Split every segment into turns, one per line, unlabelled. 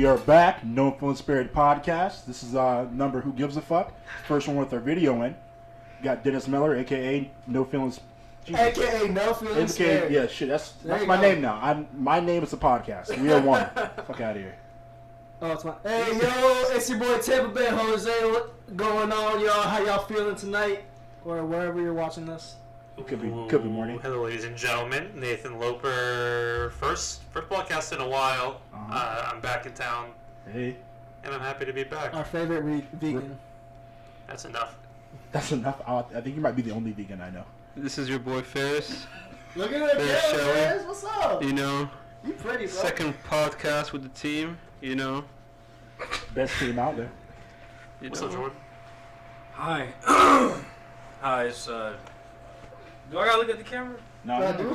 We are back. No Influence Spirit podcast. This is number Who Gives a Fuck. First one with our video in. Got Dennis Miller, aka No Feelings.
AKA No Feelings Spirit.
Yeah, shit. That's my name now. My name is the podcast. We are one. Fuck out of here.
Oh, it's my. Hey yo, it's your boy Tampa Bay Jose. What going on, y'all? How y'all feeling tonight, or wherever you're watching this?
Could be morning.
Hello, ladies and gentlemen. Nathan Loper, first podcast in a while. I'm back in town.
Hey.
And I'm happy to be back.
Our favorite vegan.
That's enough.
That's enough. I think you might be the only vegan I know.
This is your boy Ferris.
Look at that, Ferris. What's up?
You know,
you pretty, bro.
Second podcast with the team. You know,
best team out there.
What's up, Jordan?
Hi. Hi. It's Do I gotta look at the camera?
No,
do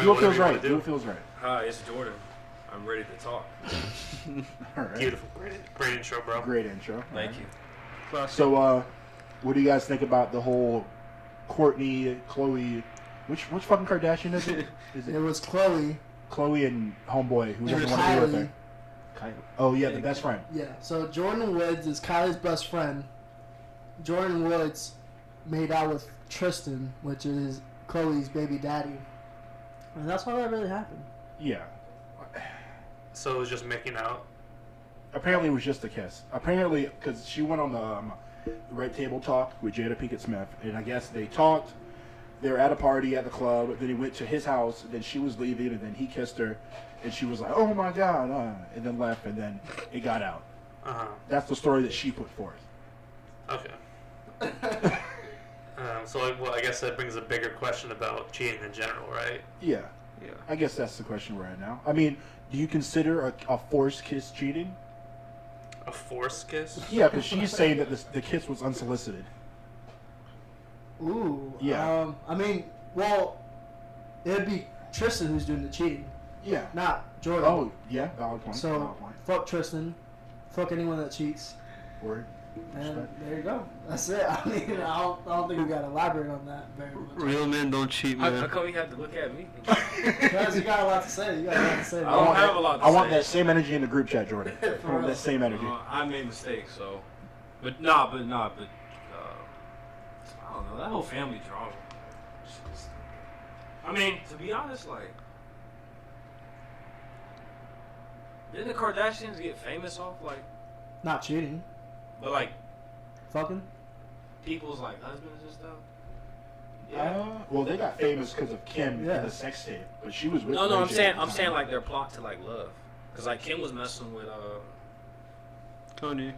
what feels right. Do what feels right.
Hi, it's Jordan. I'm ready to talk.
All right.
Beautiful. Great intro, bro.
Great intro.
Thank you.
classic.
So, what do you guys think about the whole Kourtney, Khloe? Which fucking Kardashian is it?
It was Khloe.
Khloe and homeboy who doesn't
And
want to be with
Kylie.
her. Oh yeah, the best friend.
Yeah. So Jordan Woods is Kylie's best friend. Jordan Woods made out with Tristan, which is Khloe's baby daddy, and that's how that really happened.
Yeah.
So it was just making out?
Apparently it was just a kiss. Apparently, because she went on the Red Table Talk with Jada Pinkett Smith, and I guess they talked. They were at a party at the club. Then he went to his house. And then she was leaving, and then he kissed her, and she was like, "Oh my God!" And then left, and then it got out. That's the story that she put forth.
Okay. So I guess that brings a bigger question about cheating in general, right?
Yeah.
Yeah.
I guess that's the question we're at now. I mean, do you consider a forced kiss cheating?
A forced kiss?
Yeah, because she's saying that the kiss was unsolicited.
Ooh.
Yeah.
I mean, well, it'd be Tristan who's doing the cheating,
Yeah.
not Jordan.
Oh, yeah. Valid point.
So
Valid point.
fuck Tristan. Fuck anyone that cheats.
Word.
And
Respect.
there you go. That's it. I mean, I don't think we got to elaborate on that very much.
Real men don't cheat,
How
man.
come you have to look at me?
Because you got a lot to say. You got a lot to say.
I don't have a lot to
I want
say.
that same energy in the group chat, Jordan. I want
real.
that same energy.
I made mistakes, so. But I don't know. That whole family drama. I mean, to be honest, like, didn't the Kardashians get famous off like,
Not cheating.
but like
Fucking.
people's like husbands and stuff?
Well, they got famous because of Kim
Yeah.
and the sex tape, but she was with.
No,
Ray
I'm
J
saying
at the
I'm
time.
saying like their plot to like love, cause like Kim was messing with
Tony.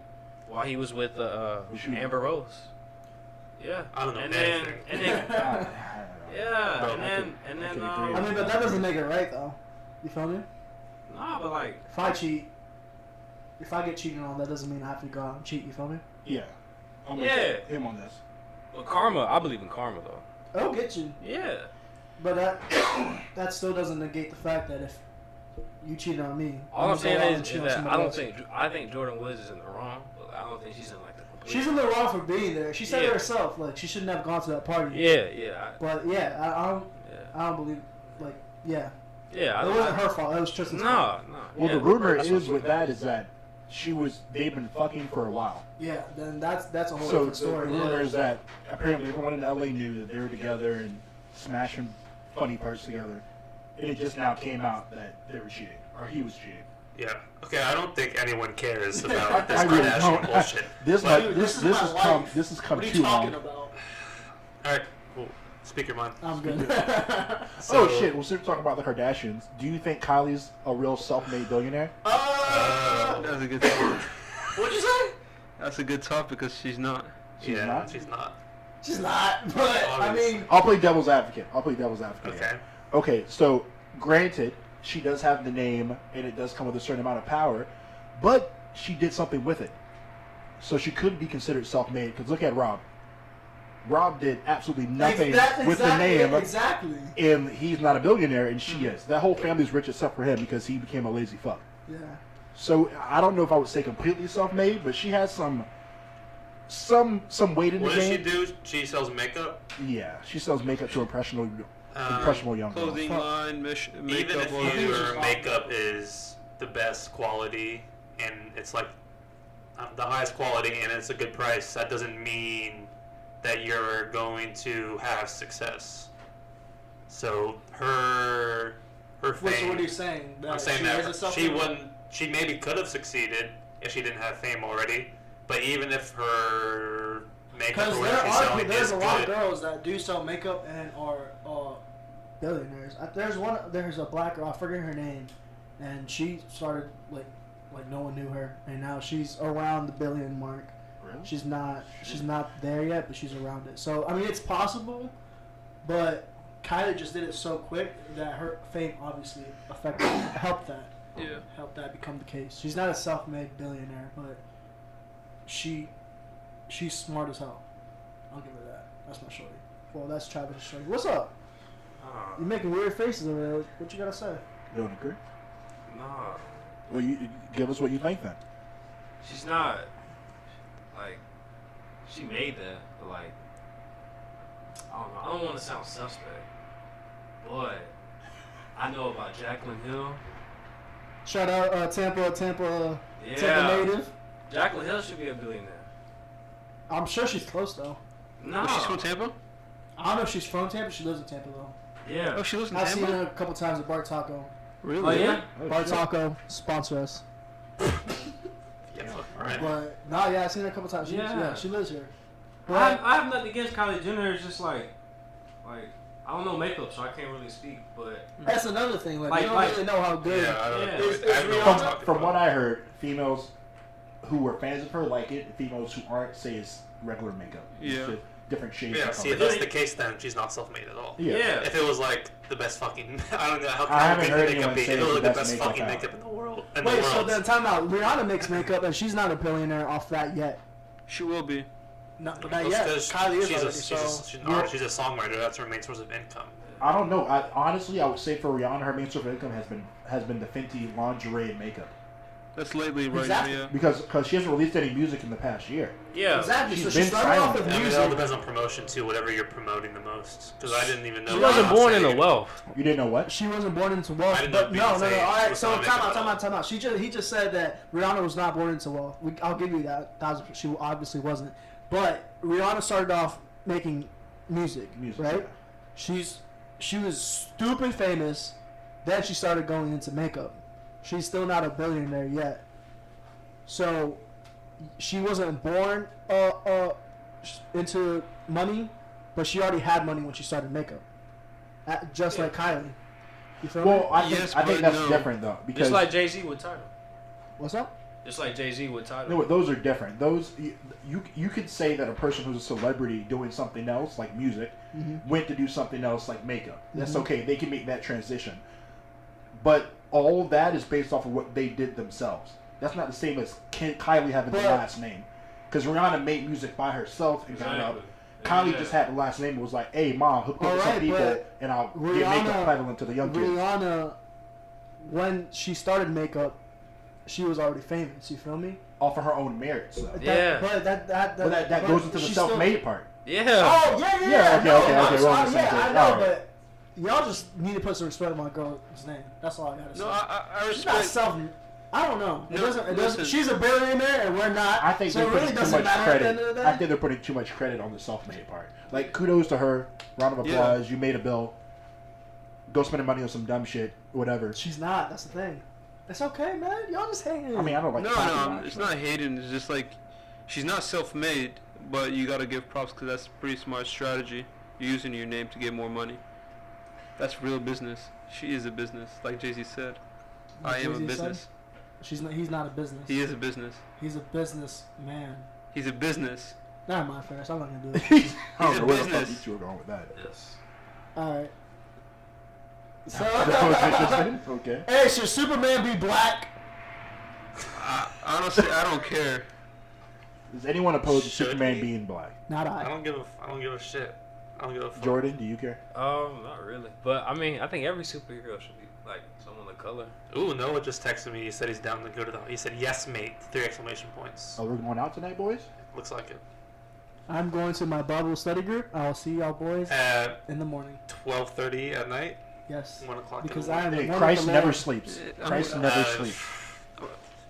while he was with
Who's she?
Amber Rose. Yeah.
I don't know
And then
anything.
and then yeah,
Bro,
and
I
then
could agree
I
on
mean, but that doesn't make it right, though. You feel me?
nah, but like
If I cheat, if I get cheated on, that doesn't mean I have to go out and cheat. You feel me?
Yeah. I'm with
Yeah.
him on this.
but karma, I believe in karma though.
It'll get you.
Yeah.
But that still doesn't negate the fact that if you cheated on me,
All I'm
gonna go out
saying
and
is
cheat on
that
somebody else.
I think Jordan Woods is in the wrong, but I don't think she's in like the complete.
She's in the wrong for being there. She said it
Yeah.
herself, like she shouldn't have gone to that party.
Yeah.
But yeah,
Yeah.
I don't believe, like, yeah.
Yeah.
It wasn't her fault. It was Tristan's fault.
No.
Well,
yeah.
the rumor
That's
is
what's
with
good.
that is that they've been fucking for a while.
Yeah, then that's a whole
So
different
the
story.
rumor is that apparently everyone in LA knew that they were together and smashing funny parts together, and it just now came out that they were cheating or he was cheating.
Yeah. Okay, I don't think anyone cares about this
I really
Kardashian
don't.
bullshit.
This
But-
this
is my
has
life.
come
What are
too
you talking
long.
about?
Alright, cool. Speak your mind.
I'm good.
Oh shit! Well, since we're talking about the Kardashians, do you think Kylie's a real self-made billionaire?
That's a good topic.
What'd you say?
That's a good topic because she's not.
She's
yeah,
not?
she's not.
She's not, but I mean,
I'll play devil's advocate.
Okay.
Okay, so granted, she does have the name, and it does come with a certain amount of power, but she did something with it, so she could be considered self-made. Because look at Rob. Rob did absolutely nothing with the name,
Exactly.
and he's not a billionaire, and she is. That whole family's rich except for him because he became a lazy fuck.
Yeah.
So I don't know if I would say completely self-made, but she has some weight in the
What does she
game.
do? She sells makeup?
Yeah, she sells makeup to impressionable young girls.
Clothing line,
Even
makeup,
if
all
your
that.
makeup is the best quality, and it's like the highest quality and it's a good price, that doesn't mean that you're going to have success. So her
Wait, so
fame.
what are you saying?
I'm saying
she is a
that she maybe could have succeeded if she didn't have fame already. But even if her makeup
Because
or whatever she's selling
there's
is
a lot of
good,
girls that do sell makeup and are billionaires. There's a black girl, I forget her name, and she started like no one knew her, and now she's around the billion mark.
Really?
She's not there yet, but she's around it. So I mean, it's possible, but Kylie just did it so quick that her fame obviously helped that become the case. She's not a self-made billionaire, but she's smart as hell. I'll give her that. That's my shorty. Well, that's Travis' shorty. What's up? You're making weird faces over there. What you gotta say?
You don't agree?
Nah,
Well, you give us what you think then.
she's not. Like, she made that, but like, I don't know. I don't want to sound suspect, but I know about Jacqueline Hill.
Shout out Tampa
Yeah,
native.
Jacqueline Hill should be a billionaire.
I'm sure she's close though.
No,
Oh, she's from Tampa?
I don't know if she's from Tampa. She lives in Tampa though.
Yeah.
Oh, she lives in
I've seen
Tampa?
her a couple times at Bar Taco.
Really?
Oh yeah.
Bar Taco sponsor us.
yeah, fuck, right.
But no, yeah, I've seen her a couple times. She lives here. But
I have nothing against Kylie Jenner. It's just like I don't know makeup, so I can't really speak. But
that's another thing. Like,
Like-
you don't
like-
really know how good.
Yeah, I don't
Yeah.
know.
Is
I have no
Rihanna-
one talking
From
about
what I heard, females who were fans of her like it. Females who aren't say it's regular makeup. It's
Yeah.
just different shades.
Yeah,
of
see,
color.
if that's the case, then she's not self-made at all.
Yeah.
If it was like the best fucking, I don't know how
I haven't
good
heard
the makeup
anyone
be.
say
If it
it's
was
the
like the
best
best
makeup
fucking
out.
makeup in the world.
Wait, so then time out. Rihanna makes makeup and she's not a billionaire off that yet.
She will be.
Not
Well,
yet.
because
Kylie is
she's
already.
she's an artist. She's a songwriter. That's her main source of income.
I don't know. Honestly, I would say for Rihanna, her main source of income has been the Fenty lingerie and makeup
That's lately right
Exactly.
now, yeah.
because she hasn't released any music in the past year.
yeah,
Exactly. So
She's
she
been
started off
silent.
with
I mean, it
music.
all depends on promotion too. Whatever you're promoting the most. Because I didn't even know.
she wasn't born into
Beyonce-
wealth.
You didn't know what?
She wasn't born into wealth.
I didn't
But
know
no.
Beyonce
All right.
was
So
on
time
makeup at all.
out. He just said that Rihanna was not born into wealth. I'll give you that. She obviously wasn't. But Rihanna started off making music, right?
Yeah.
She was stupid famous. Then she started going into makeup. She's still not a billionaire yet. So she wasn't born into money, but she already had money when she started makeup. Just like Kylie. You feel
Well,
me?
I think
Yes,
I think
but
that's
no.
different though because
Just like Jay-Z with Tidal.
What's up?
Just like Jay-Z with Tidal.
no, those are different. Those you could say that a person who's a celebrity doing something else like music went to do something else like makeup. That's
Mhm.
okay. They can make that transition. But all of that is based off of what they did themselves. That's not the same as Kylie having the
But-
last name. Because Rihanna made music by herself and got up. Kylie
Yeah.
just had the last name and was like, "Hey, mom, hook me up with some
Alright,
people,
but
and I'll get
Rihanna-
makeup prevalent to the young kids."
Rihanna, when she started makeup, she was already famous. You feel me?
Off of her own merits, though.
Yeah.
But that
But that goes into the
she's
self-made part.
Yeah.
Oh yeah.
Yeah, okay,
no,
okay,
no,
okay,
it's
we're on
fine.
the same
Yeah, I
page.
know,
Alright.
but y'all just need to put some respect on my girl's name. That's all I gotta say.
No, I
She's not
respect.
self. I don't know. It
No,
doesn't. It doesn't.
listen.
She's a billionaire and we're not.
I think
so
they're
it really
putting too
doesn't
much
matter at the end of the
credit.
day.
I think they're putting too much credit on the self-made part. Like, kudos to her. Round of applause. You made a bill. Go spending money on some dumb shit. Whatever.
She's not. That's the thing. It's okay, man. Y'all just hating.
I mean, I don't like.
No,
talking
no,
about it,
it's
but-
not hating. It's just like she's not self-made, but you gotta give props because that's a pretty smart strategy. You're using your name to get more money. That's real business. She is a business, like Jay-Z said.
Like
I am a
Jay-Z said?
business.
She's not. He's not a business.
He is a business.
He's a business man.
He's a business.
Never mind, Ferris. I'm not gonna do it.
I
He's
don't
a
know where the fuck
business.
you two are going with that.
Yes.
All right.
That was
So,
interesting. Okay.
hey, should Superman be black?
Honestly, I don't care.
Does anyone oppose
Should
Superman
he?
being black?
Not
I
I.
don't give a shit. I don't give a fuck.
Jordan, do you care?
Not really. But I mean, I think every superhero should be like someone of color.
Ooh, Noah just texted me. He said he's down to go to the. He said yes, mate. 3 exclamation points.
Oh, we're going out tonight, boys.
Looks like it.
I'm going to my Bible study group. I'll see y'all boys
At
in the morning.
12:30 at night.
Yes.
1 o'clock.
Because
in the
I am
morning.
the
Hey,
one
Christ
of the
never
Lord.
sleeps.
I'm-
Christ never
Uh,
sleeps.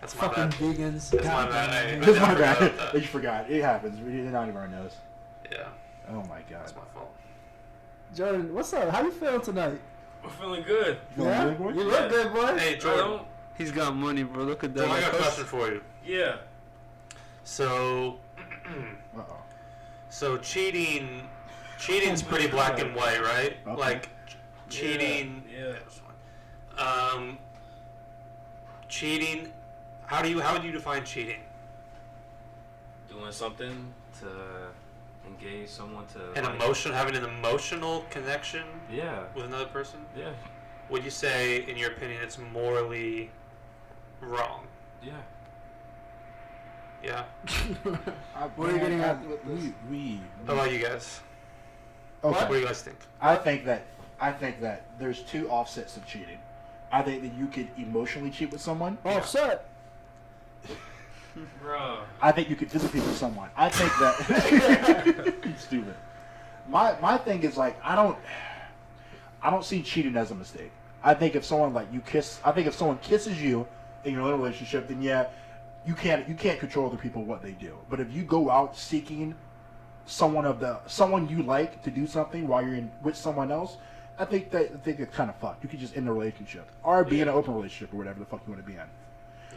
That's my
Fucking
bad.
vegans.
That's my
God
bad.
damn.
That's my
I forgot
bad.
about that.
I just forgot. It happens. It's not even our nose.
Yeah,
Oh my god.
that's my fault.
Jordan, what's up? How you feeling tonight?
I'm feeling good.
You feeling good, boy?
You look good, boy.
Hey,
I
Jordan.
don't.
He's got money, bro. Look at that.
Jordan, I got a
Like,
question for you.
Yeah.
So,
Uh-oh.
so cheating's pretty black and white, right?
Okay.
Like, cheating.
Yeah.
That's fine. Cheating. How would you define cheating?
Doing something to engage someone to.
Having an emotional connection
Yeah.
with another person.
Yeah.
Would you say, in your opinion, it's morally wrong?
Yeah.
Yeah.
What are you getting at with this?
How about you guys?
Okay.
What do you guys think?
I think that there's two offsets of cheating. I think that you could emotionally cheat with someone.
Offset.
Bro.
I think you could physically with someone. I think that you're stupid. My thing is like I don't see cheating as a mistake. I think if someone if someone kisses you and you're in a relationship, then yeah, you can't control other people what they do. But if you go out seeking someone you like to do something while you're with someone else, I think it's kind of fucked. You could just end the relationship or be in an open relationship or whatever the fuck you want to be in.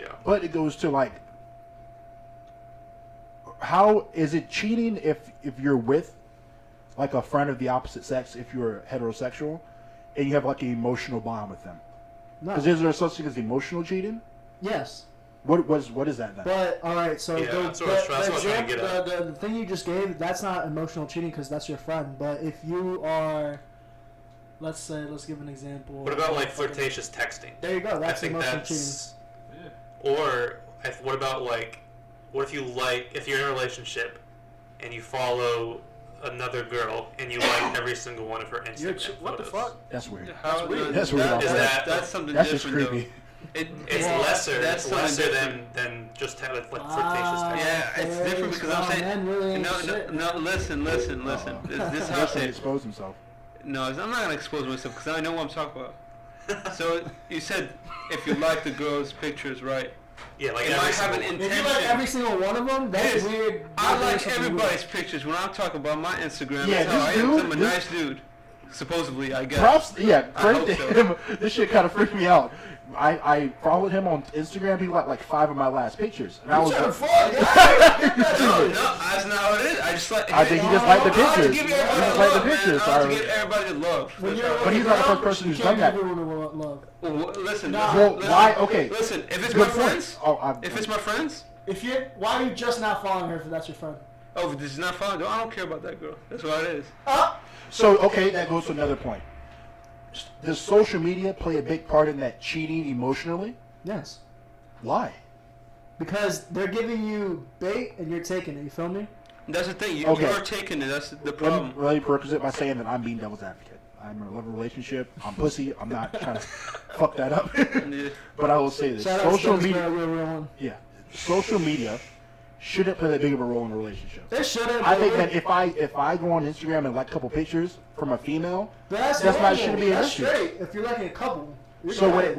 Yeah.
But it goes to like, how is it cheating if you're with like a friend of the opposite sex, if you're heterosexual, and you have like an emotional bond with them?
No.
Because is there such thing as emotional cheating?
Yes.
What is that then?
But all right, so
Yeah, that's what I was trying to get at.
the thing you just gave, that's not emotional cheating because that's your friend. But if you are, let's give an example.
What about like flirtatious texting?
There you go. That's
I think
emotional
that's.
cheating.
Yeah.
Or what about like, what if you're in a relationship, and you follow another girl and you like every single one of her Instagram
What the
photos?
fuck?
That's weird.
How,
weird.
That's weird.
That's something
That's just
different,
creepy.
though.
It's
Well,
lesser.
that's
It's lesser
something different.
than just have like flirtatious
Ah.
texting.
Yeah, it's different because I'm saying.
Really ain't shit.
No, listen. This is how I
That's
say
to
it.
expose himself.
No, I'm not gonna expose myself because I know what I'm talking about. So you said if you like the girl's pictures, right?
Yeah, like
It
every
might have an
single one.
If you like every single one of them, that's
Yes.
weird.
I like
Something
everybody's pictures. When I'm talking about my Instagram,
Yeah,
that's how I
this
am. 'cause I'm a
dude-
nice dude. Supposedly, I guess.
Props, yeah,
I
great
hope
to
so.
him. This shit kind of freaked me out. I followed him on Instagram. He liked like 5 of my last pictures, and I was like,
No, that's not how it is. I just like.
I think he just liked the
I like to
pictures.
give
He
everybody
just liked the
love, man.
pictures.
I like
sorry.
to give everybody love.
When
That's
you're
all.
But he's not the first person who's done that.
Everyone love.
Well, listen.
Nah.
Well,
listen,
why? Okay,
Listen, if it's my
good point.
friends,
Oh,
if it's my friends,
Why are you just not following her if that's your friend?
oh, this is not fun. I don't care about that girl. That's what it is.
so okay, that goes to another point. Does social media play a big part in that cheating emotionally?
Yes.
Why?
Because they're giving you bait and you're taking it. You feel me?
That's the thing.
Okay.
You're taking it. That's the
Let
problem.
me really prerequisite it by saying that I'm being devil's advocate. I'm in a loving relationship. I'm pussy. I'm not trying to fuck that up.
Yeah.
But I will say this:
Shout out
social
to
media,
real one.
yeah, social media shouldn't play that big of a role in relationships.
They shouldn't.
I think that if I go on Instagram and like a couple pictures from a female,
that's
not
normal.
shouldn't be an
That's
issue.
straight. If you're liking a couple. You're
so
good.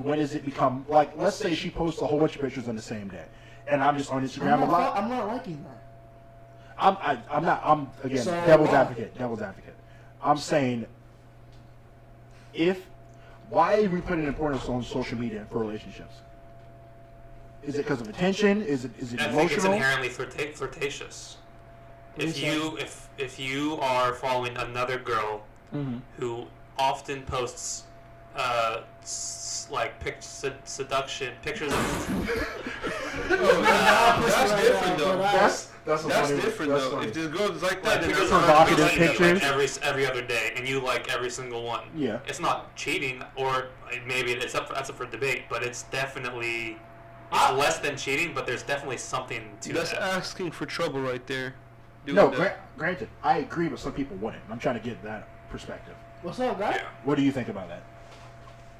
when does it become like? Let's say she posts a whole bunch of pictures on the same day, and I'm just on Instagram a lot.
I'm not liking that.
I'm again
So,
devil's advocate. I'm saying why are we putting importance on social media for relationships? Is it because of attention? Is it
I think it's
emotional?
inherently flirtatious.
What
If
do you
you if you are following another girl
Mhm.
who often posts seduction pictures of
That's different though.
That's
That's different though. If this girl is like that, then
pictures
that's
of
not
provocative
like
pictures.
every other day, and you like every single one.
Yeah.
It's not cheating, or maybe that's up for debate, but it's definitely less than cheating. But there's definitely something to
That's
that.
asking for trouble right there. Doing
No,
that.
granted, I agree, but some people wouldn't. I'm trying to get that perspective.
What's up, guy?
Yeah.
What do you think about that?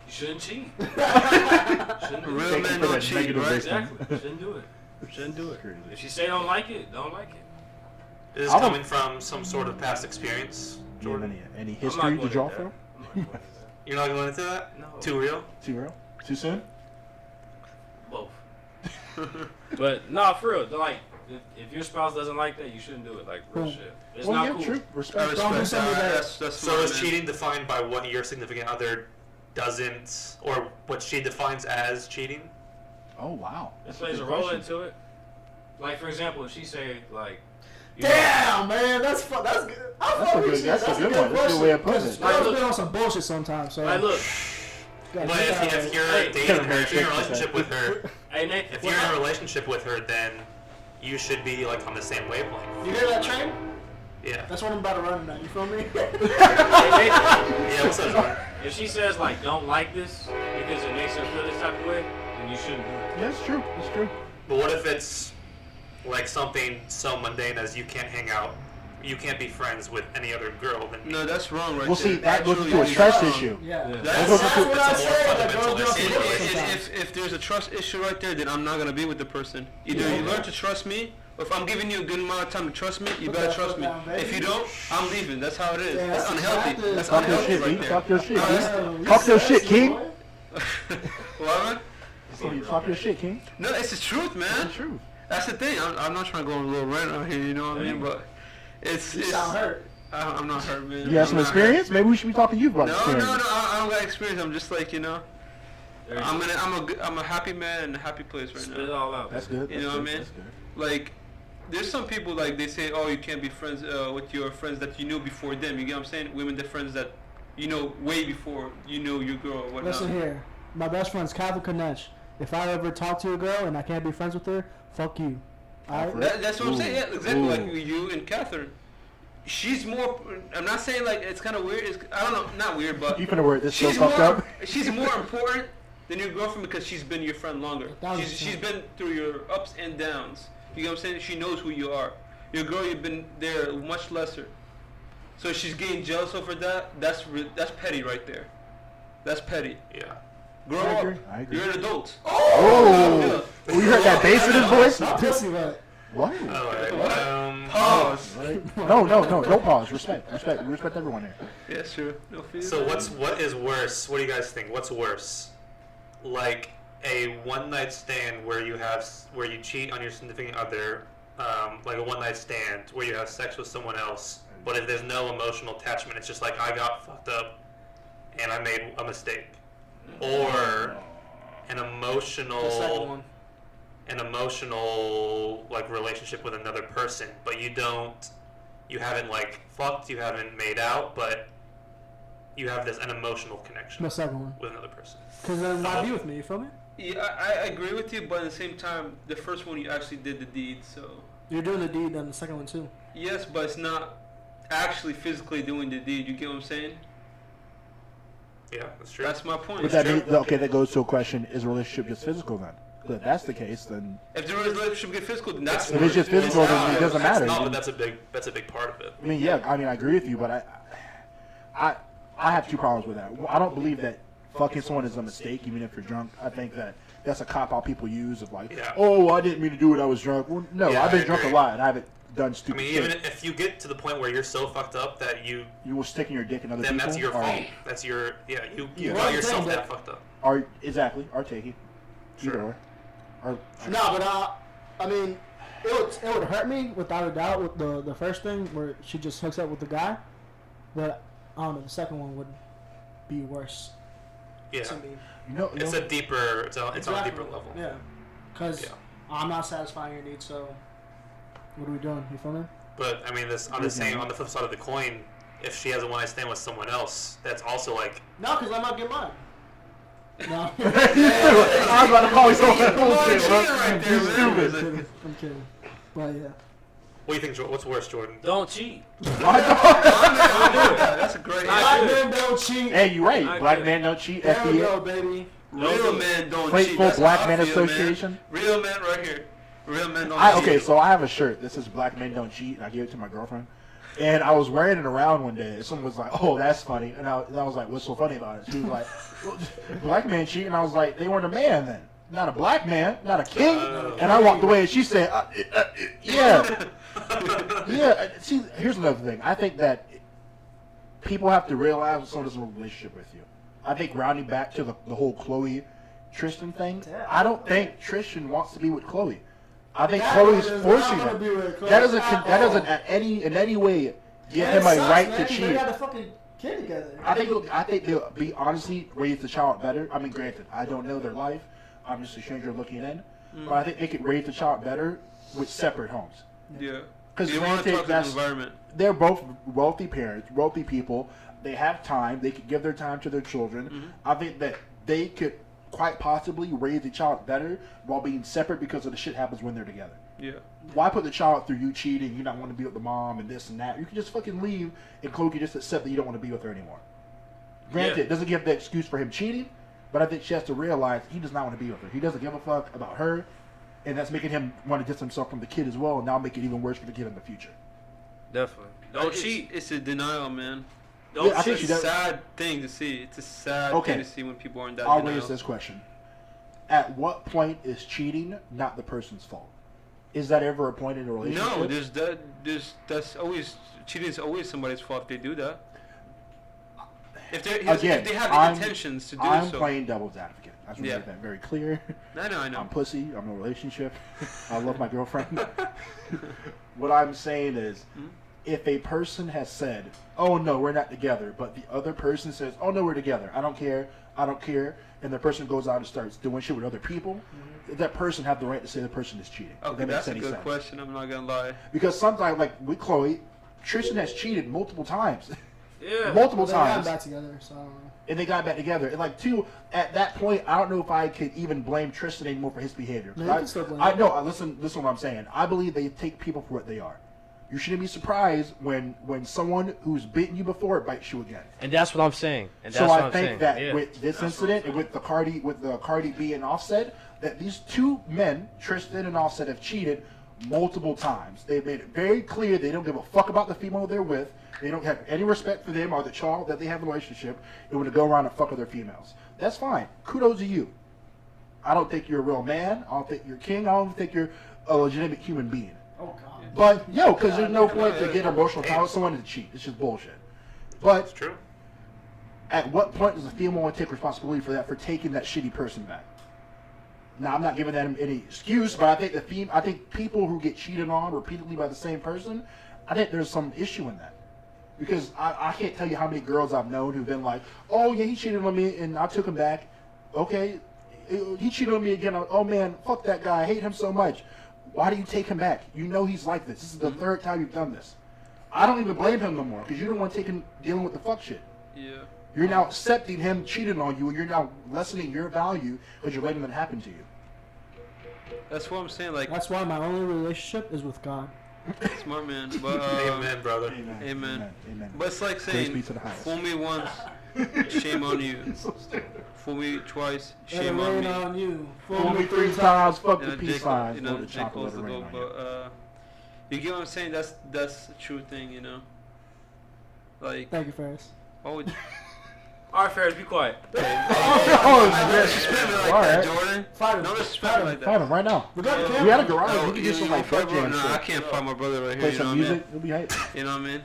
You shouldn't cheat. Shouldn't do
Real
it.
Thank you
men
for
don't
that
cheat,
negative
right?
response.
Exactly. Shouldn't do it.
Shouldn't do it.
If she say don't like it, don't like it.
Is this
I don't-
coming from some sort of past experience, Jordan?
Any
I'm not
history
going
to draw
into
from?
that. I'm not going into that.
You're not going into that?
No.
Too real?
Too real? Too soon?
Both. But nah, for real, like if your spouse doesn't like that, you shouldn't do it. Like real shit. It's
Well,
not
yeah,
cool.
true.
I
Respect.
respect that. That's
So
fine,
is
man.
cheating defined by what your significant other doesn't, or what she defines as cheating?
Oh wow.
It
That's a
plays
good
a role
question.
into it. Like for example, if she say like, you
Damn, man, that's good.
That's a good. That's a good one. That's a good way of putting it.
Girls been on some bullshit sometimes. So
know, like look,
gotta
But
get that
if
right.
you're
Hey,
dating her, if you're in a
Kevin
relationship with her,
hey Nate,
if you're in a relationship with her, then you should be like on the same wavelength.
You hear that train?
Yeah.
That's what I'm about to run tonight. You feel me?
Yeah. What's up, Jordan?
if she says like don't like this because it makes her feel this type of way, then you shouldn't do it.
Yeah, it's true. It's true.
But what if it's like something so mundane as you can't hang out, you can't be friends with any other girl than me?
No, that's wrong, right
Well,
there.
see, that goes
Actually,
into a
it's
trust
wrong.
issue.
Yeah.
Yeah.
That's
That's
That's
what
a
I
more
say. Like,
fundamental
girls
issue.
be on some bullshit sometimes.
If there's a trust issue right there, then I'm not gonna be with the person. Either you learn to trust me, or if I'm giving you a good amount of time to trust me, you
Put
better
that
trust
foot
me.
down, baby.
If you don't, I'm leaving. That's how it is.
Yeah,
That's
that's
unhealthy.
exactly-
That's
Talk your
unhealthy
shit,
right
B.
there.
Talk your shit,
No,
B.
that's-
Talk your shit, King.
What, man?
Talk your shit, King.
No, it's the truth, man.
That's the truth.
That's the thing. I'm not trying to go on a little rant out here, you know what I mean? But
You sound hurt.
I'm not hurt, man.
You have some
I'm not
experience? Maybe we should be talking to you about
hurt. No,
experience.
I don't got experience. I'm just like, you know,
There you go.
I'm a happy man in a happy place right
Spit it
now.
all out.
That's good.
You
That's
know what I
good.
mean?
That's good.
Like, there's some people like they say, oh, you can't be friends with your friends that you knew before them. You get what I'm saying? Women, the friends that you know way before you know your girl or whatnot.
Listen here. My best friend's Kathy Kanesh. If I ever talk to a girl and I can't be friends with her, fuck you. Alright?
That's what I'm saying. Yeah, exactly.
Ooh.
Like you and Catherine. She's more. I'm not saying like it's kind of weird. I don't know. Not weird, but
You finna wear this so
she's
fucked
more.
up?
She's more important than your girlfriend because she's been your friend longer.
1,000%.
She's been through your ups and downs. You know what I'm saying? She knows who you are. Your girl, you've been there much lesser. So she's getting jealous over that. That's petty right there. That's petty.
Yeah.
Grow
I
up.
agree. I agree.
You're an adult.
Oh! We heard that bass in his voice?
Not pussy, but
What?
Alright.
Pause.
No, don't pause. Respect. We respect everyone here.
Yeah, sure. No fear.
So what is worse? What do you guys think? What's worse? Like a one night stand where you cheat on your significant other, like a one night stand where you have sex with someone else, but if there's no emotional attachment, it's just like I got fucked up and I made a mistake, or an
the second
emotional
one.
like relationship with another person, but you haven't like fucked, you haven't made out, but you have an emotional connection
The second one.
with another person.
Because then why be with me? You feel me?
Yeah, I agree with you, but at the same time, the first one you actually did the deed, so
You're doing the deed on the second one too.
yes, but it's not actually physically doing the deed. You get what I'm saying?
Yeah, that's true.
That's my point.
But that means, okay, that goes to a question: is a relationship just physical then? If that's the case, then
If the relationship get physical, then that's
if it's just physical, then it doesn't matter.
No, but that's a big part of it.
I mean, yeah, I agree with you, but I have two problems with that. I don't believe that fucking someone is a mistake, even if you're drunk. I think that's a cop out people use of like,
Yeah.
oh, I didn't mean to do it, I was drunk. Well, no,
Yeah,
I've been
I
drunk a
agree.
lot, and I haven't done
I
stupid
mean,
shit.
even if you get to the point where you're so fucked up that you,
You were sticking your dick in other
then
people.
that's your
or-
fault. That's your, you
Yeah.
got yourself
Right,
that fucked up.
Or exactly, or take it. Either
Sure.
or. Or
No, but I mean, it would hurt me without a doubt with the first thing where she just hooks up with the guy, but I don't know, the second one would be worse
Yeah,
to me.
it's a deeper, it's on a
Exactly.
deeper level.
Yeah, because
Yeah.
I'm not satisfying your needs, so what are we doing? You feel me?
But I mean, this on the flip side of the coin, if she has a one night stand with someone else, that's also like,
No, because I might get mine. No.
I was about to call you something bullshit, bro.
right there,
You
man.
stupid.
I'm kidding. But yeah.
what do you think? What's worse, Jordan?
Don't cheat.
That's a great
Black
answer.
men don't cheat.
Hey, you right.
I
Black
get it.
men don't cheat.
There we
FBA.
go, baby.
Real men don't cheat.
Faithful
That's
Black
how I
Men
feel, man.
Association.
Real men right here. Real men don't cheat.
Okay, so I have a shirt. This is Black Men Don't Cheat. And I gave it to my girlfriend. And I was wearing it around one day. And someone was like, oh, that's funny. And I was like, what's so funny about it? She was like, well, black men cheat. And I was like, they weren't a man then. Not a black man. Not a king. And I walked away and she said, yeah. Yeah. See, here's another thing. I think that people have to realize when someone is in a relationship with you. I think rounding back to the whole Chloe Tristan thing,
Yeah.
I don't think Tristan wants to be with Chloe. I think
That
Chloe's
does
forcing
not wanna be
him.
with Chloe
That doesn't
at
that
all.
doesn't in any way give
Man,
him
it
a
sucks,
right
man,
to
'cause
cheat.
They got a fucking kid together.
I think they'll be honestly raise the child better. I mean, granted, I don't know their life. I'm just a stranger looking in, but I think they could raise the child better with separate homes.
Yeah.
Because
You want to talk to the environment.
they're both wealthy parents, wealthy people. They have time. They could give their time to their children.
Mm-hmm.
I think that they could quite possibly raise the child better while being separate because of the shit happens when they're together.
Yeah.
Why put the child through you cheating, you not want to be with the mom and this and that? You can just fucking leave and Chloe can just accept that you don't want to be with her anymore. Granted,
Yeah.
it doesn't give the excuse for him cheating, but I think she has to realize he does not want to be with her. He doesn't give a fuck about her, and that's making him want to distance himself from the kid as well, and now make it even worse for the kid in the future.
Definitely. Don't cheat.
It's a denial, man.
Don't
Yeah, I think
cheat.
she
It's a
does.
sad thing to see. It's a sad
Okay.
thing to see when people are in that
I'll
denial.
raise this question. At what point is cheating not the person's fault? Is that ever a point in a relationship?
No, that's always cheating is always somebody's fault if they do that. If they
Again,
if they have
I'm-
the intentions to do
I'm
so.
playing devil's advocate. I just want to
Yeah.
make that very clear.
I know.
I'm pussy. I'm in a relationship. I love my girlfriend. What I'm saying is, if a person has said, "Oh no, we're not together," but the other person says, "Oh no, we're together. I don't care. I don't care," and the person goes out and starts doing shit with other people, that person have the right to say the person is cheating. If
Okay,
that makes
that's a
any
good
sense.
question. I'm not gonna lie.
Because sometimes, like with Chloe, Tristan has cheated multiple times,
Yeah.
multiple
They got
times.
back together, so I don't know.
And they got back together. And like two, at that point, I don't know if I could even blame Tristan anymore for his behavior.
No, you can still blame
I
him.
know. Listen to what I'm saying. I believe they take people for what they are. You shouldn't be surprised when someone who's bitten you before bites you again.
And that's what I'm saying. And that's
So
what
I
I'm
think
saying.
that
Yeah.
with this
That's what I'm
incident and with the Cardi B and Offset, that these two men, Tristan and Offset, have cheated multiple times. They've made it very clear they don't give a fuck about the female they're with. They don't have any respect for them or the child that they have in a relationship. They want to go around and fuck other females. That's fine. Kudos to you. I don't think you're a real man. I don't think you're king. I don't think you're a legitimate human being.
Oh god.
But because there's no point to get emotional time with someone to cheat. It's just bullshit. But
It's true.
at what point does the female want to take responsibility for that, for taking that shitty person back? Now, I'm not giving them any excuse, but I think I think people who get cheated on repeatedly by the same person, I think there's some issue in that. Because I can't tell you how many girls I've known who've been like, oh yeah, he cheated on me and I took him back. Okay, he cheated on me again. Oh man, fuck that guy. I hate him so much. Why do you take him back? You know he's like this. This is the third time you've done this. I don't even blame him no more because you don't want to take him dealing with the fuck shit.
Yeah.
You're now accepting him cheating on you, and you're now lessening your value because you're letting that happen to you.
That's what I'm saying. Like,
That's why my only relationship is with God.
smart man. But
Amen, brother.
Amen.
Amen.
Amen.
But it's like
Praise
saying,
be to the highest.
fool me once, shame on you.
So stupid.
Fool me twice,
Let it
shame on
rain
me.
on you.
Fool me three times, fuck
You
the
know,
peace
Jake,
signs,
you
blow
know,
the
Jake
chocolate,
closed
let
the
it rain
door,
on you.
but you get what I'm saying? That's the true thing, you know. Like,
Thank you, Ferris.
why would
All right, Ferris, be quiet.
Oh,
I
shit.
disrespect me like
All
that,
right.
Jordan?
Fight him.
No
Fight
disrespect
him.
me like
Fight
that.
him right now.
We got the
Yeah.
camera.
We had a garage.
No,
We could do some like
fight
Def Jam
bro. No, I
shit.
can't fight my brother right here.
Play
You know
some
what I
music.
mean?
It'll be hype.
You know what I mean?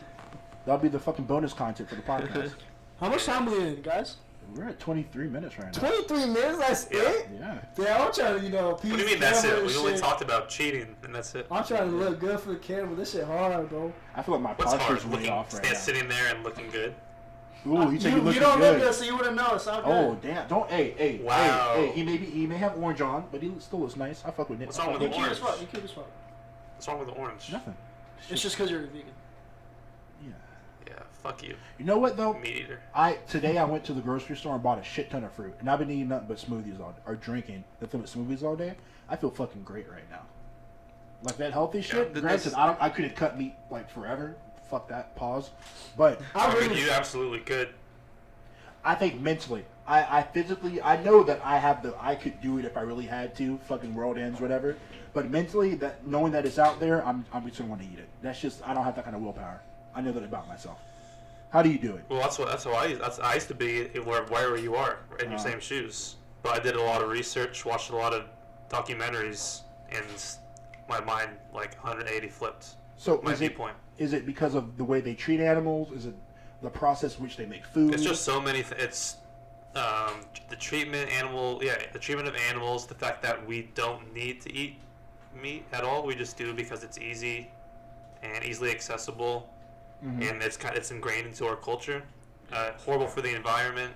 That'll be the fucking bonus content for the podcast.
How much time we in, guys?
We're at 23 minutes right now.
23 minutes. That's it.
Yeah.
Yeah, I'm trying to,
What do you mean that's it? We only
shit.
talked about cheating, and that's it.
I'm trying to look good for the camera. This shit hard, bro.
I feel like my
What's
posture's
hard?
way
Looking,
off right now.
sitting there and looking good.
Ooh, you think you looking
don't
good.
look good, so you wouldn't know. It's all good.
Oh damn! Don't hey
Wow.
hey. He may have orange on, but he still looks nice. I fuck with Nick.
What's wrong with
You
the
cute as
orange?
fuck. You cute as fuck.
What's wrong with the orange?
Nothing.
It's just because you're a vegan.
Yeah.
Yeah, fuck you,
You know what though?
meat eater.
Today I went to the grocery store and bought a shit ton of fruit, and I've been eating nothing but smoothies or drinking nothing but smoothies all day. I feel fucking great right now. Like that healthy shit.
th-
Granted,
this-
I couldn't cut meat like forever. Fuck that. Pause. But
I mean, you absolutely could.
I think mentally, I physically, I know that I could do it if I really had to. Fucking world ends, whatever. But mentally, that knowing that it's out there, I'm just gonna want to eat it. That's just I don't have that kind of willpower. I know that about myself. How do you do it?
Well, that's how I used to be wherever you are in your
Uh-huh.
same shoes. But I did a lot of research, watched a lot of documentaries, and my mind like 180 flipped.
So
My
is it
viewpoint.
because of the way they treat animals? Is it the process in which they make food?
It's just so many. It's the treatment of animals, the fact that we don't need to eat meat at all, we just do because it's easy and easily accessible, and it's ingrained into our culture. Horrible for the environment,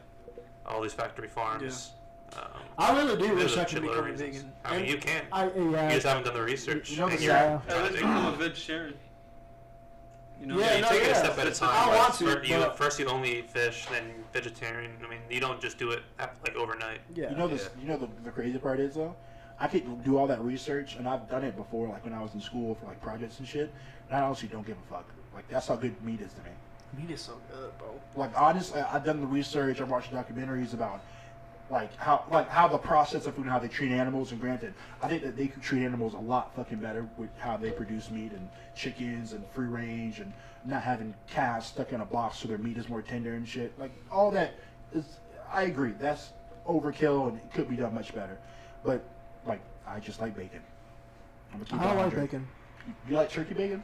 all these factory farms.
I really do wish I
There's a
could
shitload
become
of reasons.
vegan.
I mean, you can. You
Yeah.
just haven't done the research.
You know,
and
yeah.
you're trying to
Become a vegetarian. You know,
Yeah,
you
no,
take it a
yeah.
step at a time.
I
Like,
want to,
first you only eat fish, then vegetarian. I mean, you don't just do it like overnight.
Yeah.
You know this. You know the crazy part is though, I could do all that research, and I've done it before, like when I was in school for like projects and shit. And I honestly don't give a fuck. Like that's how good meat is to me.
Meat is so good, bro.
Like honestly, I've done the research. I've watched documentaries about how the process of food and how they treat animals. And granted, I think that they could treat animals a lot fucking better with how they produce meat and chickens and free range and not having calves stuck in a box so their meat is more tender and shit. Like all that is, I agree. That's overkill and it could be done much better. But like, I just like bacon. I'm gonna keep
I don't
it
like
100.
bacon.
You like turkey bacon?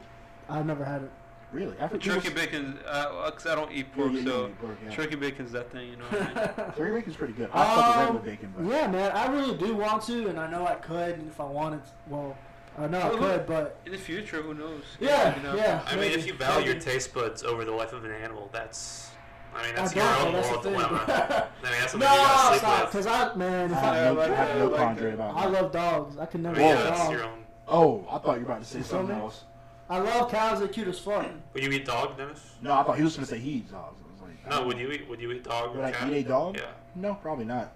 I've never had it.
Really?
turkey bacon, cause I don't eat pork,
Yeah, you
so
don't eat pork, yeah.
turkey bacon's that thing, you know what I mean?
Turkey bacon's pretty good. I fuck with regular bacon, but
Yeah, man, I really do want to, and I know I could, and if I wanted, well, I know I could, but
In the future, who knows?
yeah,
You know?
yeah.
I mean,
maybe,
if you value your
maybe.
taste buds over the life of an animal, that's
I
your
don't,
own
that's
moral
the thing.
dilemma. I mean, that's something
No,
you gotta
stop,
sleep
because
with.
if
I
I,
have
like
no, I have no
that.
conjure about
I
that.
love dogs. I can
I
never
mean,
eat
yeah,
a
that's
dog.
your own.
Oh, I thought you were about to say
You feel
something
me?
else.
I love cows. They're cute as fuck.
Would you eat dog, Dennis?
No, I thought he was gonna say he eats dogs. I was like, I
No,
don't
would
know.
you eat dog or
Would I
cat?
eat a dog?
Yeah,
No, probably not.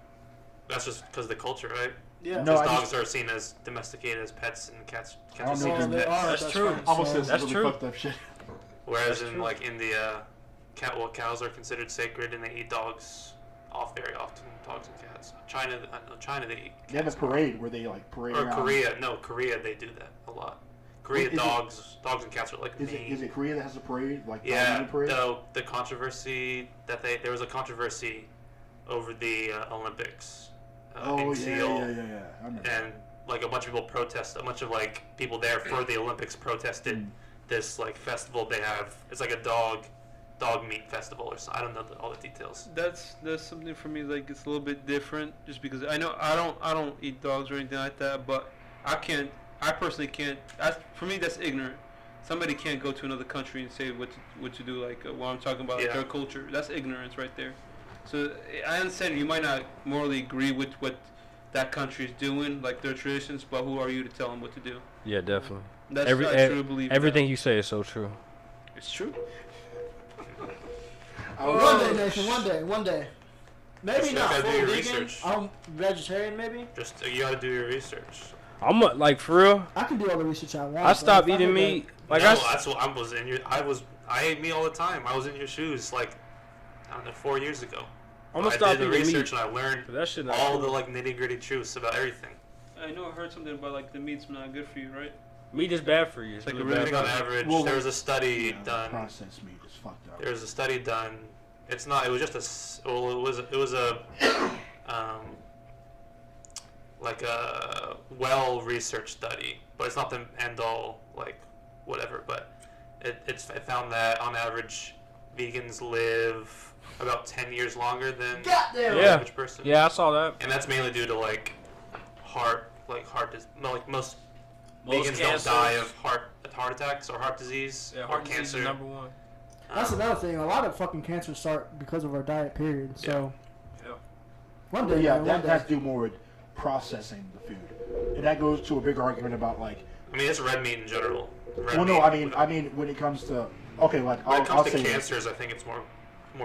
that's just because of the culture, right?
Yeah.
No,
Because
I
dogs are seen as domesticated as pets, and cats
I
are
don't
seen
know
as
if
they
pets.
are.
That's true.
friends,
Almost
so-
says
That's
really
true.
fucked up shit.
Whereas
That's
in
true.
like India, cows are considered sacred, and they eat dogs very often. Dogs and cats. China they eat.
They have a parade where they like parade
Or
around.
Korea they do that a lot. Korea
Is it-
dogs and cats are like
Is
main.
it Korea that has a parade like dog
Yeah,
eating parade?
the controversy that there was a controversy over the Olympics
Oh
in
yeah,
Seoul,
yeah. I remember.
and like a bunch of like people there for the Olympics protested this like festival they have. It's like a dog meat festival or something. I don't know all the details.
That's something for me, like it's a little bit different, just because I know I don't eat dogs or anything like that, but I personally can't. For me, that's ignorant. Somebody can't go to another country and say what to do, like what I'm talking about, like
Yeah.
their culture. That's ignorance right there. So I understand you might not morally agree with what that country is doing, like their traditions, but who are you to tell them what to do?
Yeah, definitely.
That's
Every-
I
e-
truly believe
Everything you say is so true.
that. It's true.
One day, Nathan. One day. Maybe
You
not
gotta
full
do your
vegan.
research.
I'm vegetarian, maybe.
Just you got to do your research.
I'm like for real.
I can do all the research I want.
I
but
stopped
if I
eating
could,
meat. Like
no,
I
that's what I ate meat all the time. I was in your shoes like I don't know 4 years ago.
I'm gonna
I
stop
did the
eating
research
meat.
and I learned
That shit not
all
cool.
the like nitty gritty truths about everything.
I know I heard something about like the meat's not good for you, right?
Meat is bad for you. It's
Like
really
a really
I
bad
think on
for you.
average,
Well,
there was a study
Yeah,
done.
processed meat is fucked up.
There was a study done. It's not. It was just it was a like a well researched study, but it's not the end all like whatever. But it found that on average, vegans live about 10 years longer than
Goddamn.
the
Yeah.
average person.
Yeah, I saw that.
And that's mainly due to like heart most
Most
vegans
cancers.
don't die of heart attacks or heart disease
Yeah,
or
heart disease is
cancer.
number one.
That's another thing. A lot of fucking cancers start because of our diet. Period. So.
Yeah.
One
But
day,
yeah,
man, one
that has
day.
to do more with processing the food, and that goes to a big argument about like.
I mean, it's red meat in general. Red
Well, no,
meat
I mean when it comes to when
when
I'll
it comes to
say this.
cancers, I think it's more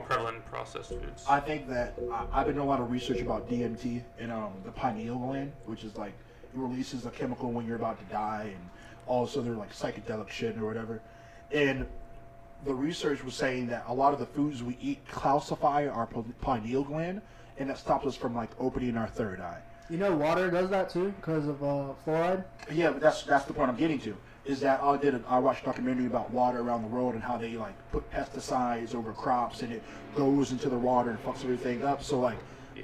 prevalent in processed foods.
I think that I've been doing a lot of research about DMT in the pineal gland, which is like it releases a chemical when you're about to die, and all this other like psychedelic shit or whatever. And the research was saying that a lot of the foods we eat calcify our pineal gland, and that stops us from like opening our third eye.
You know, water does that too because of fluoride.
Yeah, but that's the point I'm getting to. Is that I watched a documentary about water around the world and how they like put pesticides over crops and it goes into the water and fucks everything up. So like,
Yeah.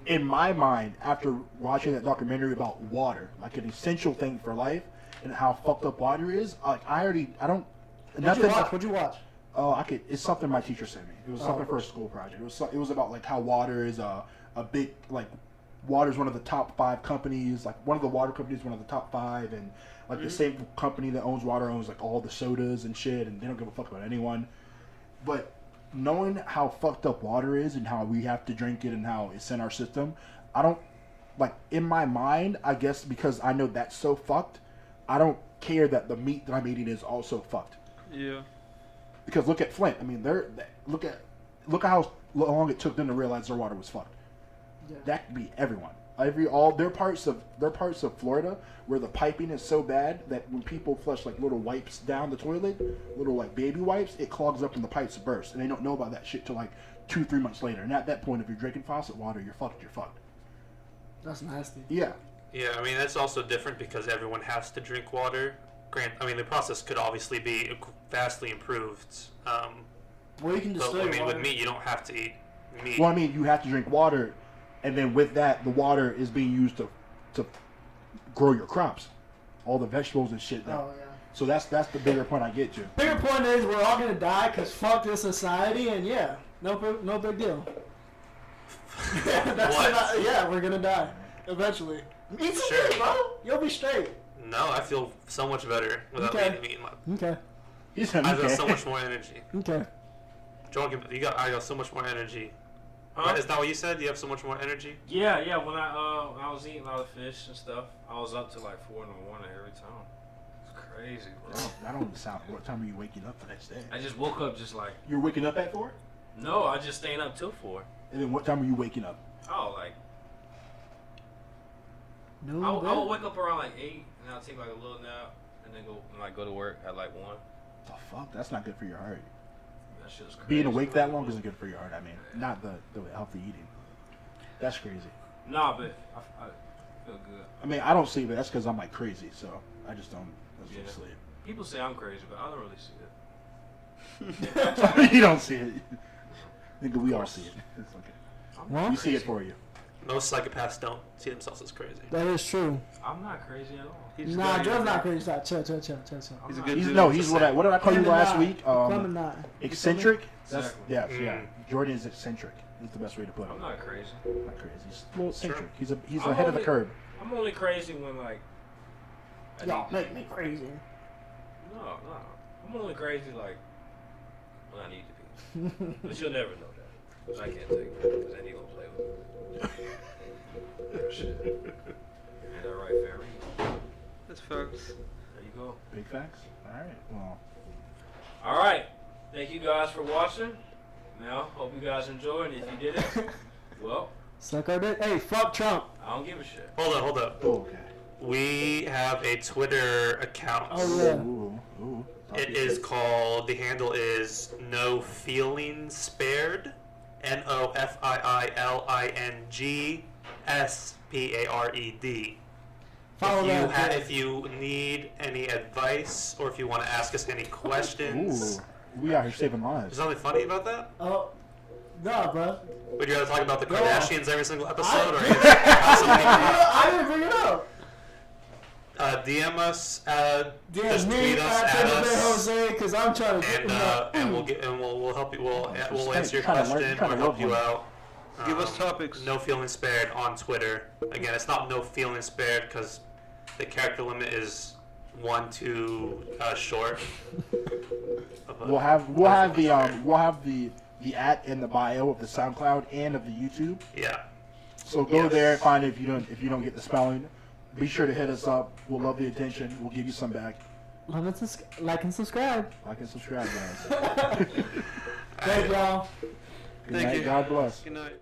in my mind, after watching that documentary about water, like an essential thing for life and how fucked up water is, like I don't
What'd
nothing.
you watch? What'd you watch?
It's something my teacher sent me. It was something for a school project. It was about like how water is a big like. Water is one of the top 5 companies. Like one of the water companies, one of the top 5, and like the same company that owns water owns like all the sodas and shit, and they don't give a fuck about anyone. But knowing how fucked up water is and how we have to drink it and how it's in our system, I don't like in my mind. I guess because I know that's so fucked, I don't care that the meat that I'm eating is also fucked.
Yeah.
Because look at Flint. I mean, look at how long it took them to realize their water was fucked.
Yeah.
That could be everyone. Their parts of Florida where the piping is so bad that when people flush like little wipes down the toilet, little like baby wipes, it clogs up and the pipes burst, and they don't know about that shit till like 2-3 months later. And at that point, if you're drinking faucet water, you're fucked.
That's nasty.
Yeah.
Yeah, I mean that's also different because everyone has to drink water. I mean the process could obviously be vastly improved.
Well, you can
But
distill
I mean
water.
with meat, you don't have to eat meat.
Well, I mean, you have to drink water, and then with that, the water is being used to grow your crops, all the vegetables and shit.
Oh yeah.
So that's the bigger point I get to.
Bigger point is we're all gonna die because fuck this society, and yeah, no big deal. Yeah, we're gonna die eventually. Eat some
Sure.
meat, bro. You'll be straight.
No, I feel so much better without
Okay.
eating meat.
Okay.
He said,
I feel
okay.
so much more energy.
Okay.
Joel, I got so much more energy.
Huh?
Is that what you said? You have so much more energy?
Yeah. When I was eating a lot of fish and stuff, I was up to like 4 in the morning every time. It's crazy, bro.
That don't sound. What time are you waking up the next day?
I just woke up just like,
You're waking up at 4,
no, I just staying up till 4.
and then what time are you waking up?
Oh, like
No.
I would wake up around like 8, and I'll take like a little nap, and then go to work at like 1.
The fuck? That's not good for your heart.
That shit was crazy.
Being awake that long isn't good for your heart. I mean, not the healthy eating. That's crazy.
Nah, but I feel good.
I mean, I don't see it, but that's because I'm like crazy, so I just don't.
Yeah.
Just sleep.
People say I'm crazy, but I don't really see it.
You don't see it. Nigga, we all see it. It's okay.
Well,
We see it for you.
Most psychopaths don't see themselves as crazy.
that is true.
I'm not crazy at all.
He's
Nah,
good.
Joe's not crazy. Stop. Chill.
I'm
He's a
not.
good
He's
dude.
no, he's what did I call you last week?
Clementine.
Eccentric. That's
Exactly.
yes,
Mm.
yeah. Jordan is eccentric. Is the best way to put it.
I'm not crazy.
Not crazy. He's a little eccentric. He's
I'm
ahead of the
only-
curve.
I'm only crazy when like. I
Y'all
need-
make me crazy.
No. I'm only crazy like when I need to be. But you'll never know that. Because I can't take it. Because then you gonna play with me. Shit. Ain't that right, Ferry?
That's facts.
There you go.
Big facts. All right. Well,
All right. Thank you guys for watching. Now, hope you guys enjoyed. If you didn't, well,
Suck our dick. Hey, fuck Trump.
I don't give a shit.
Hold up.
oh, okay.
We have a Twitter account.
Oh yeah.
Ooh.
It is called, the handle is No Feeling Spared. NOFIILINGSPARED.
Follow that.
If you need any advice or if you want to ask us any questions,
Ooh. We out here saving
there's
lives.
something funny about that?
Oh, nah, bro.
Would you rather talk about the
Go on.
Kardashians every single episode, or have somebody
I didn't bring it up.
DM us,
Damn
just
me,
tweet us at
Taylor Bay
us,
Jose, because I'm trying to get
and we'll help you. We'll answer your
Trying to learn-
question
trying
or
to
help
work
you
on it.
out.
Give us topics.
No Feeling Spared on Twitter. Again, it's not No Feeling Spared because the character limit is 1 too short.
We'll have the at in the bio of the SoundCloud and of the YouTube.
Yeah.
So go
Yes.
there, find it if you don't get the spelling. Be sure to hit us up. We'll love the attention. We'll give you some back.
like and subscribe.
Like and subscribe, guys.
Thank y'all.
Good
Thank
night.
you.
God bless.
Good night.